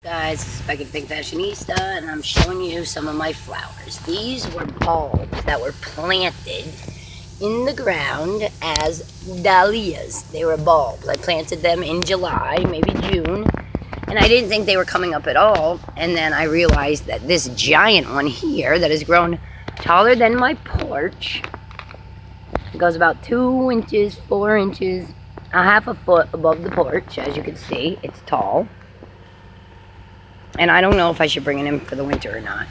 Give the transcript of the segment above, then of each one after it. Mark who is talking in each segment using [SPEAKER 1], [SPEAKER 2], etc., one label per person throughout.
[SPEAKER 1] Guys, this is Becky the Pink Fashionista, and I'm showing you some of my flowers. These were bulbs that were planted in the ground as dahlias. They were bulbs. I planted them in July, maybe June, and I didn't think they were coming up at all. And then I realized that this giant one here that has grown taller than my porch, it goes about 2 inches, 4 inches, a half a foot above the porch. As you can see, it's tall. And I don't know if I should bring it in for the winter or not.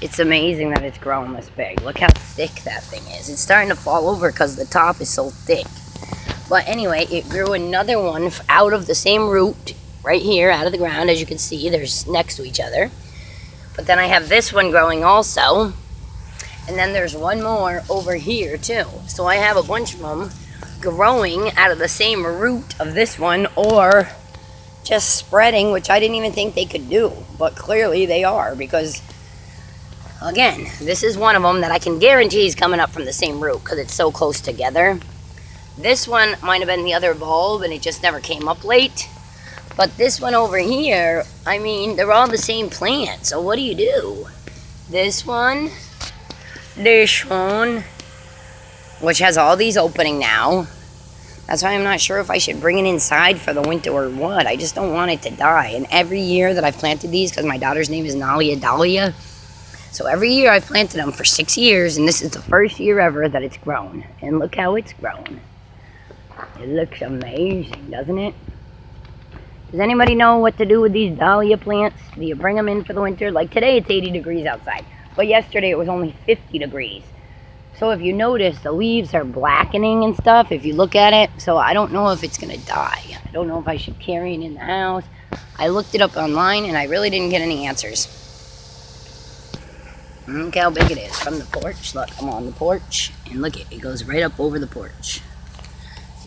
[SPEAKER 1] It's amazing that it's grown this big. Look how thick that thing is. It's starting to fall over because the top is so thick. But anyway, it grew another one out of the same root right here out of the ground. As you can see, they're next to each other. But then I have this one growing also. And then there's one more over here too. So I have a bunch of them growing out of the same root of this one, or just spreading, which I didn't even think they could do, but clearly they are, because again, this is one of them that I can guarantee is coming up from the same root because it's so close together. This one might have been the other bulb and it just never came up late, but this one over here, I mean, they're all the same plant. So what do you do? This one, which has all these opening now. That's why I'm not sure if I should bring it inside for the winter or what. I just don't want it to die. And every year that I've planted these, because my daughter's name is Dahlia, so every year I've planted them for 6 years, and this is the first year ever that it's grown. And look how it's grown. It looks amazing, doesn't it? Does anybody know what to do with these dahlia plants? Do you bring them in for the winter? Like today it's 80 degrees outside, but yesterday it was only 50 degrees. So if you notice, the leaves are blackening and stuff if you look at it. So I don't know if it's going to die. I don't know if I should carry it in the house. I looked it up online and I really didn't get any answers. Look how big it is from the porch. Look, I'm on the porch and look, it goes right up over the porch.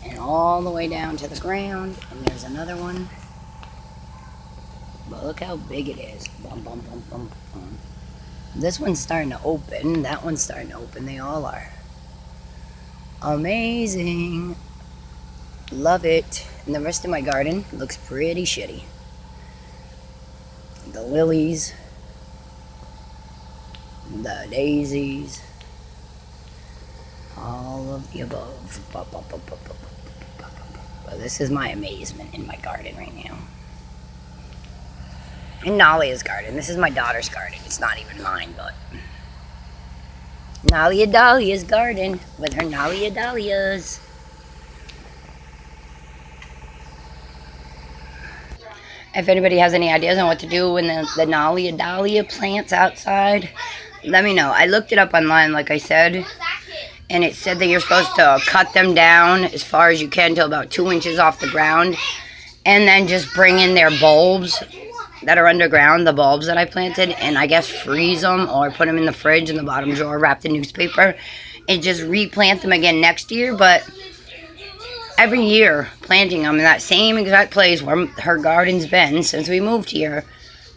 [SPEAKER 1] And all the way down to the ground. And there's another one. But look how big it is. Bum, bum, bum, bum, bum. This one's starting to open. That one's starting to open. They all are. Amazing. Love it. And the rest of my garden looks pretty shitty. The lilies. The daisies. All of the above. But this is my amazement in my garden right now. In Dahlia's garden. This is my daughter's garden. It's not even mine, but Dahlia's garden with her Dahlias. If anybody has any ideas on what to do when the Dahlia plants outside, let me know. I looked it up online, like I said, and it said that you're supposed to cut them down as far as you can to about 2 inches off the ground, and then just bring in their bulbs that are underground, the bulbs that I planted, and I guess freeze them or put them in the fridge in the bottom drawer wrapped in newspaper and just replant them again next year. But every year planting them in that same exact place where her garden's been since we moved here,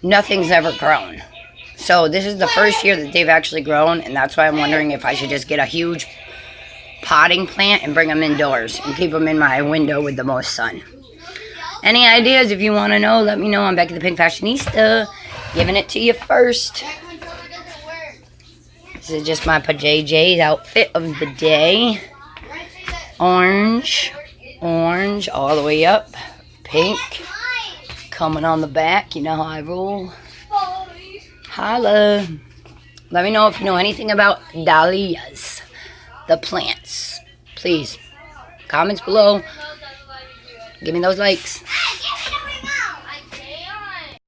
[SPEAKER 1] nothing's ever grown. So this is the first year that they've actually grown, and that's why I'm wondering if I should just get a huge potting plant and bring them indoors and keep them in my window with the most sun. Any ideas? If you want to know, let me know. I'm Becky the Pink Fashionista, giving it to you first. This is just my PJ's outfit of the day. Orange all the way up. Pink coming on the back. You know how I roll. Holla. Let me know if you know anything about dahlias, the plants. Please, comments below. Give me those likes.